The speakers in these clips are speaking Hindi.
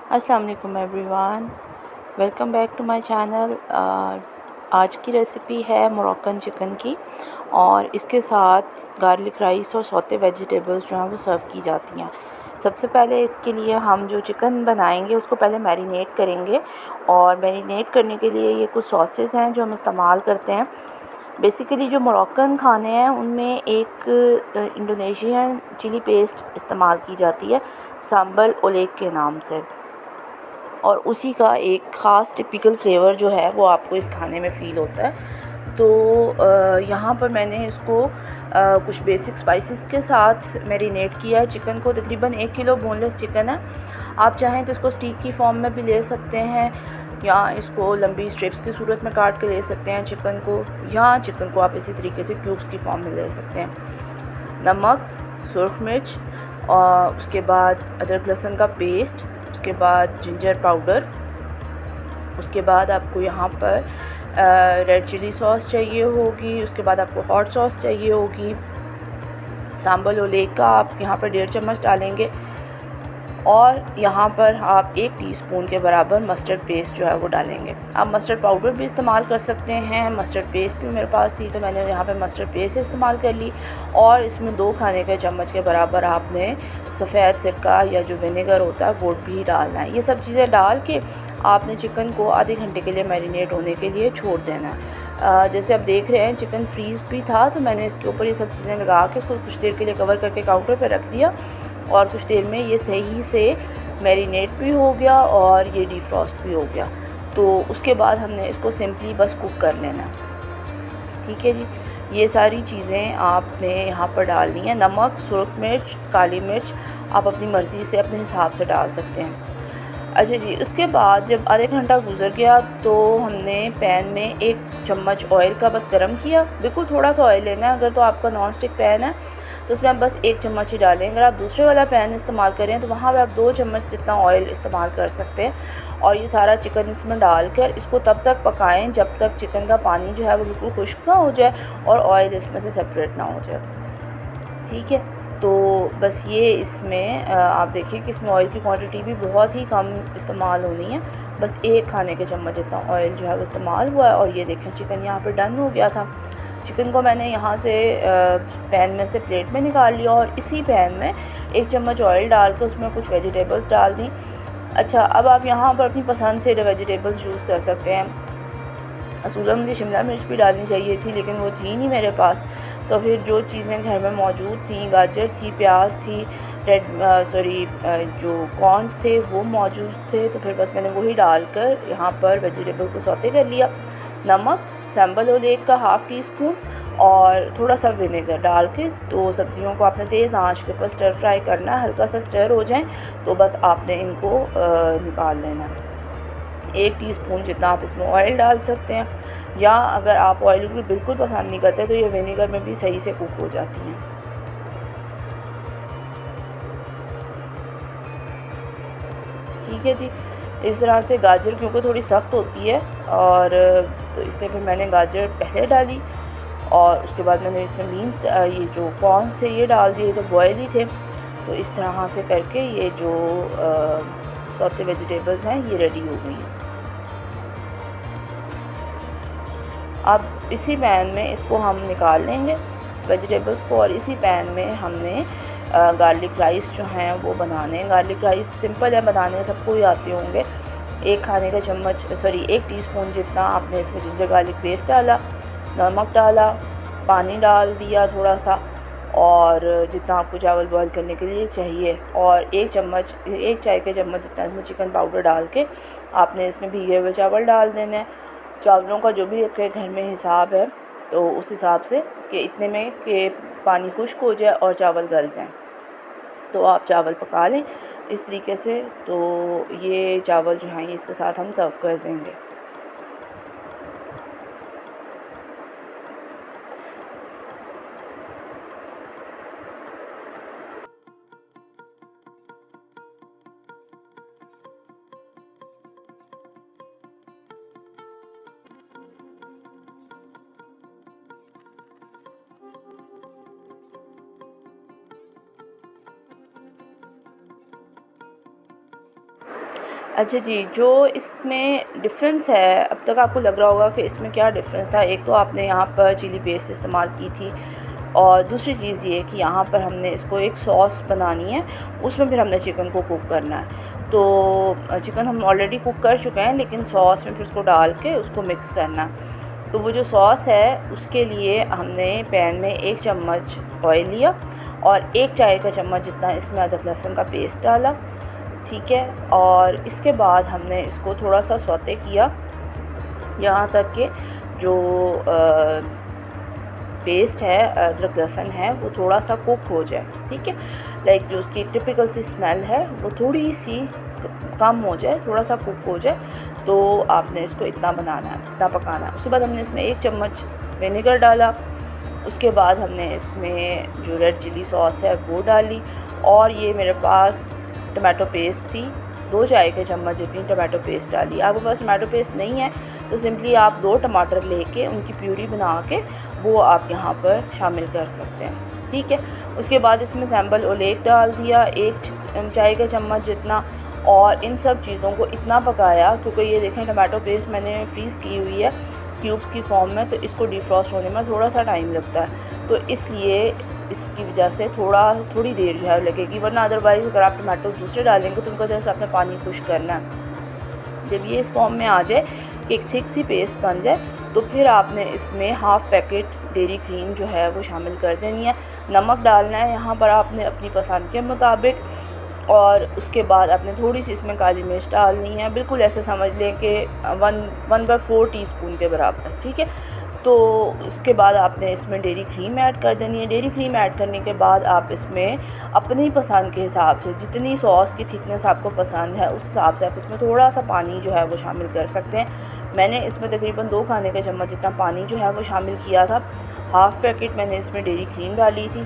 अस्सलाम वालेकुम everyone, welcome back to my channel. आज की रेसिपी है मोरक्कन चिकन की और इसके साथ गार्लिक राइस और सौते वेजिटेबल्स जो हैं वो सर्व की जाती हैं। सबसे पहले इसके लिए हम जो चिकन बनाएंगे उसको पहले मैरिनेट करेंगे और मैरिनेट करने के लिए ये कुछ सॉसेस हैं जो हम इस्तेमाल करते हैं। बेसिकली जो मोरक्कन खाने हैं उनमें एक इंडोनेशियन चिली पेस्ट इस्तेमाल की जाती है सांबल ओलेक के नाम से, और उसी का एक ख़ास टिपिकल फ्लेवर जो है वो आपको इस खाने में फ़ील होता है। तो यहाँ पर मैंने इसको कुछ बेसिक स्पाइसेस के साथ मैरिनेट किया है चिकन को। तकरीबन 1 किलो बोनलेस चिकन है। आप चाहें तो इसको स्टीक की फॉर्म में भी ले सकते हैं या इसको लंबी स्ट्रिप्स की सूरत में काट के ले सकते हैं चिकन को, या चिकन को आप इसी तरीके से क्यूब्स की फॉर्म में ले सकते हैं। नमक, सुरख मिर्च और उसके बाद अदरक लहसुन का पेस्ट, उसके बाद जिंजर पाउडर, उसके बाद आपको यहाँ पर रेड चिली सॉस चाहिए होगी, उसके बाद आपको हॉट सॉस चाहिए होगी। सांबल ओलेक का आप यहाँ पर 1.5 चम्मच डालेंगे और यहाँ पर आप 1 टीस्पून के बराबर मस्टर्ड पेस्ट जो है वो डालेंगे। आप मस्टर्ड पाउडर भी इस्तेमाल कर सकते हैं, मस्टर्ड पेस्ट भी मेरे पास थी तो मैंने यहाँ पे मस्टर्ड पेस्ट इस्तेमाल कर ली। और इसमें 2 खाने के चम्मच के बराबर आपने सफ़ेद सिरका या जो विनेगर होता है वो भी डालना है। ये सब चीज़ें डाल के आपने चिकन को आधे घंटे के लिए मैरिनेट होने के लिए छोड़ देना है। जैसे आप देख रहे हैं चिकन फ्रीज़ भी था तो मैंने इसके ऊपर ये सब चीज़ें लगा के इसको कुछ देर के लिए कवर करके काउंटर पर रख दिया और कुछ देर में ये सही से मैरिनेट भी हो गया और ये डिफ्रॉस्ट भी हो गया। तो उसके बाद हमने इसको सिंपली बस कुक कर लेना। ठीक है जी, ये सारी चीज़ें आपने यहाँ पर डालनी है। नमक, सुरख मिर्च, काली मिर्च आप अपनी मर्ज़ी से अपने हिसाब से डाल सकते हैं। अच्छा जी, उसके बाद जब आधे घंटा गुजर गया तो हमने पैन में 1 चम्मच ऑयल का बस गरम किया। बिल्कुल थोड़ा सा ऑयल लेना है। अगर तो आपका नॉन स्टिक पैन है तो उसमें आप बस 1 चम्मच ही डालें। अगर आप दूसरे वाला पैन इस्तेमाल करें तो वहाँ पर आप 2 चम्मच जितना ऑयल इस्तेमाल कर सकते हैं। और ये सारा चिकन इसमें डालकर इसको तब तक पकाएं जब तक चिकन का पानी जो है वो बिल्कुल खुश्क ना हो जाए और ऑयल इसमें से सेपरेट ना हो जाए। ठीक है, तो बस ये इसमें आप देखिए कि इसमें ऑयल की क्वांटिटी भी बहुत ही कम इस्तेमाल होनी है। बस 1 खाने के चम्मच जितना ऑयल जो है वो इस्तेमाल हुआ है। और ये देखें चिकन यहाँ पर डन हो गया था। चिकन को मैंने यहाँ से पैन में से प्लेट में निकाल लिया और इसी पैन में 1 चम्मच ऑयल डाल कर उसमें कुछ वेजिटेबल्स डाल दी। अच्छा, अब आप यहाँ पर अपनी पसंद से वेजिटेबल्स यूज़ कर सकते हैं। असूलन मुझे शिमला मिर्च भी डालनी चाहिए थी लेकिन वो थी नहीं मेरे पास। तो फिर जो चीज़ें घर में मौजूद थी, गाजर थी, प्याज थी, जो कॉर्न्स थे वो मौजूद थे, तो फिर बस मैंने वही डालकर यहाँ पर वेजिटेबल को सौते कर लिया। नमक, सांबल ओलेक का ½ टीस्पून और थोड़ा सा विनेगर डाल के तो सब्जियों को आपने तेज़ आंच के ऊपर स्टर फ्राई करना है। हल्का सा स्टर हो जाए तो बस आपने इनको निकाल लेना है। 1 टीस्पून जितना आप इसमें ऑयल डाल सकते हैं, या अगर आप ऑयल बिल्कुल पसंद नहीं करते तो ये विनेगर में भी सही से कुक हो जाती हैं। ठीक है जी, इस तरह से गाजर क्योंकि थोड़ी सख्त होती है और तो इसलिए फिर मैंने गाजर पहले डाली और उसके बाद मैंने इसमें बीन्स ये जो कॉर्न्स थे ये डाल दिए, तो बॉयल ही थे। तो इस तरह से करके ये जो सौते वेजिटेबल्स हैं ये रेडी हो गई हैं। अब इसी पैन में इसको हम निकाल लेंगे वेजिटेबल्स को और इसी पैन में हमने गार्लिक राइस जो हैं वो बनाने हैं। गार्लिक राइस सिंपल है बनाने, सबको ही आते होंगे। 1 टीस्पून जितना आपने इसमें जिंजर गार्लिक पेस्ट डाला, नमक डाला, पानी डाल दिया थोड़ा सा, और जितना आपको चावल बॉईल करने के लिए चाहिए, और 1 चाय के चम्मच जितना इसमें चिकन पाउडर डाल के आपने इसमें भीगे हुए चावल डाल देने हैं। चावलों का जो भी आपके घर में हिसाब है तो उस हिसाब से कि इतने में कि पानी खुश्क हो जाए और चावल गल जाएं, तो आप चावल पका लें इस तरीके से। तो ये चावल जो हैं ये इसके साथ हम सर्व कर देंगे। अच्छा जी, जो इसमें डिफ़रेंस है, अब तक आपको लग रहा होगा कि इसमें क्या डिफ़रेंस था। एक तो आपने यहाँ पर चिली पेस्ट इस्तेमाल की थी, और दूसरी चीज़ ये कि यहाँ पर हमने इसको एक सॉस बनानी है, उसमें फिर हमने चिकन को कुक करना है। तो चिकन हम ऑलरेडी कुक कर चुके हैं, लेकिन सॉस में फिर उसको डाल के उसको मिक्स करना है। तो वो जो सॉस है उसके लिए हमने पैन में 1 चम्मच ऑयल लिया और 1 चाय का चम्मच जितना इसमें अदरक लहसुन का पेस्ट डाला, ठीक है। और इसके बाद हमने इसको थोड़ा सा सौते किया यहाँ तक कि जो पेस्ट है, अदरक लहसुन है, वो थोड़ा सा कुक हो जाए, ठीक है। लाइक जो उसकी टिपिकल सी स्मेल है वो थोड़ी सी कम हो जाए, थोड़ा सा कुक हो जाए, तो आपने इसको इतना बनाना है, इतना पकाना है। उसके बाद हमने इसमें 1 चम्मच विनेगर डाला। उसके बाद हमने इसमें जो रेड चिली सॉस है वो डाली, और ये मेरे पास टमाटो पेस्ट थी, 2 चाय के चम्मच जितनी टमाटो पेस्ट डाली। आपके पास टमाटो पेस्ट नहीं है तो सिंपली आप 2 टमाटर लेके उनकी प्यूरी बना के वो आप यहाँ पर शामिल कर सकते हैं, ठीक है। उसके बाद इसमें सैम्बल ओलेक डाल दिया 1 चाय का चम्मच जितना, और इन सब चीज़ों को इतना पकाया, क्योंकि ये देखें टमाटो पेस्ट मैंने फ्रीज़ की हुई है क्यूब्स की फॉर्म में, तो इसको डिफ्रॉस्ट होने में थोड़ा सा टाइम लगता है, तो इसलिए इसकी वजह से थोड़ी देर जो है लगेगी, वरना अदरवाइज़ अगर आप टमाटो दूसरे डालेंगे तो उनका जैसे आपने पानी खुश करना है। जब ये इस फॉर्म में आ जाए कि एक थिक सी पेस्ट बन जाए, तो फिर आपने इसमें हाफ़ पैकेट डेयरी क्रीम जो है वो शामिल कर देनी है। नमक डालना है यहाँ पर आपने अपनी पसंद के मुताबिक, और उसके बाद आपने थोड़ी सी इसमें काली मिर्च डालनी है, बिल्कुल ऐसे समझ लें कि 1/4 टीस्पून के बराबर, ठीक है। तो उसके बाद आपने इसमें डेयरी क्रीम ऐड कर देनी है। डेयरी क्रीम ऐड करने के बाद आप इसमें अपनी पसंद के हिसाब से, जितनी सॉस की थिकनेस आपको पसंद है उस हिसाब से आप इसमें थोड़ा सा पानी जो है वो शामिल कर सकते हैं। मैंने इसमें तकरीबन 2 खाने के चम्मच जितना पानी जो है वो शामिल किया था। हाफ़ पैकेट मैंने इसमें डेयरी क्रीम डाली थी।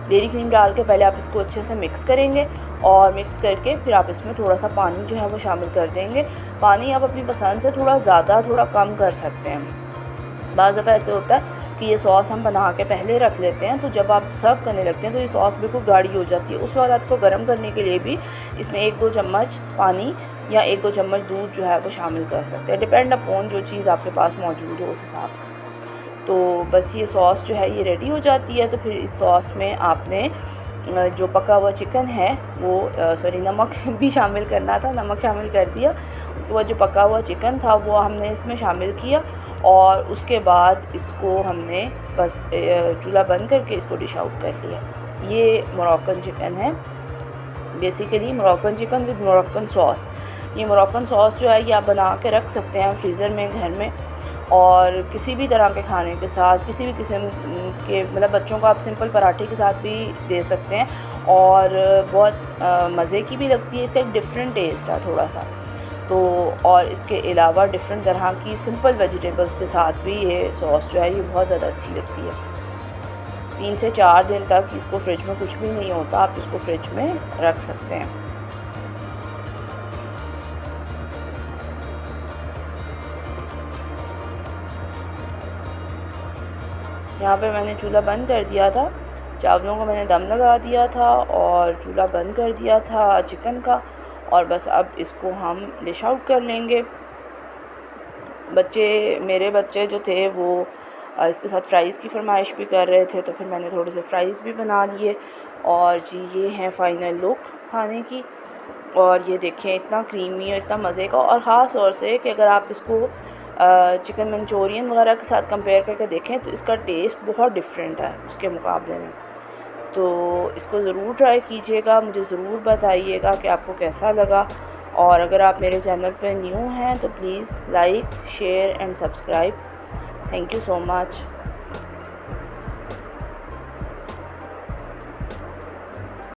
डेयरी क्रीम डाल के पहले आप इसको अच्छे से मिक्स करेंगे, और मिक्स करके फिर आप इसमें थोड़ा सा पानी जो है वो शामिल कर देंगे। पानी आप अपनी पसंद से थोड़ा ज़्यादा थोड़ा कम कर सकते हैं। बाज़ दफ़ा ऐसे होता है कि ये सॉस हम बना के पहले रख लेते हैं, तो जब आप सर्व करने लगते हैं तो ये सॉस बिल्कुल गाढ़ी हो जाती है। उस वक्त आपको गर्म करने के लिए भी इसमें 1-2 चम्मच पानी या 1-2 चम्मच दूध जो है वो शामिल कर सकते हैं, डिपेंड अपॉन जो चीज़ आपके पास मौजूद हो उस हिसाब से। तो बस ये सॉस जो है ये रेडी हो जाती है। तो फिर इस सॉस में आपने जो पका हुआ चिकन है वो नमक भी शामिल करना था, नमक शामिल कर दिया। उसके बाद जो पका हुआ चिकन था वो हमने इसमें शामिल किया, और उसके बाद इसको हमने बस चूल्हा बंद करके इसको डिश आउट कर लिया। ये मोरक्कन चिकन है, basically Moroccan chicken with Moroccan sauce. ये मोरक्कन सॉस जो है ये आप बना के रख सकते हैं फ्रीज़र में घर में, और किसी भी तरह के खाने के साथ, किसी भी किस्म के, मतलब बच्चों को आप सिंपल पराठे के साथ भी दे सकते हैं, और बहुत मज़े की भी लगती है। इसका एक डिफरेंट टेस्ट है थोड़ा सा। तो और इसके अलावा डिफरेंट तरह की सिंपल वेजिटेबल्स के साथ भी ये सॉस जो है ये बहुत ज़्यादा अच्छी लगती है। 3 से 4 दिन तक इसको फ्रिज में कुछ भी नहीं होता, आप इसको फ्रिज में रख सकते हैं। यहाँ पे मैंने चूल्हा बंद कर दिया था, चावलों को मैंने दम लगा दिया था और चूल्हा बंद कर दिया था चिकन का, और बस अब इसको हम डिश आउट कर लेंगे। मेरे बच्चे जो थे वो इसके साथ फ़्राइज़ की फरमाइश भी कर रहे थे, तो फिर मैंने थोड़े से फ़्राइज़ भी बना लिए। और जी ये है फ़ाइनल लुक खाने की, और ये देखें इतना क्रीमी और इतना मज़े का। और ख़ास तौर से कि अगर आप इसको चिकन मंचूरियन वगैरह के साथ कंपेयर करके देखें तो इसका टेस्ट बहुत डिफरेंट है उसके मुकाबले में। तो इसको ज़रूर ट्राई कीजिएगा, मुझे ज़रूर बताइएगा कि आपको कैसा लगा। और अगर आप मेरे चैनल पर न्यू हैं तो please like, share and subscribe. Thank you so much.